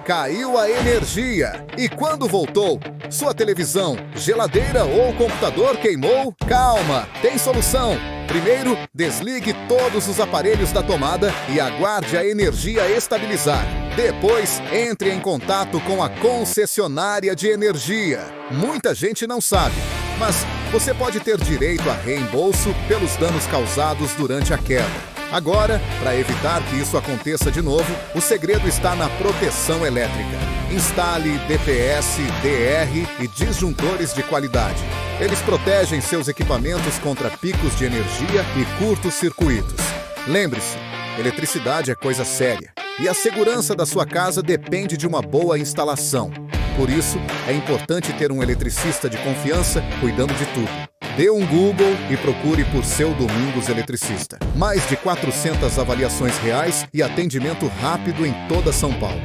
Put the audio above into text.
Caiu a energia. E quando voltou? Sua televisão, geladeira ou computador queimou? Calma, tem solução. Primeiro, desligue todos os aparelhos da tomada e aguarde a energia estabilizar. Depois, entre em contato com a concessionária de energia. Muita gente não sabe, mas você pode ter direito a reembolso pelos danos causados durante a queda. Agora, para evitar que isso aconteça de novo, o segredo está na proteção elétrica. Instale DPS, DR e disjuntores de qualidade. Eles protegem seus equipamentos contra picos de energia e curtos-circuitos. Lembre-se, eletricidade é coisa séria e a segurança da sua casa depende de uma boa instalação. Por isso, é importante ter um eletricista de confiança cuidando de tudo. Dê um Google e procure por Seu Domingos Eletricista. Mais de 400 avaliações reais e atendimento rápido em toda São Paulo.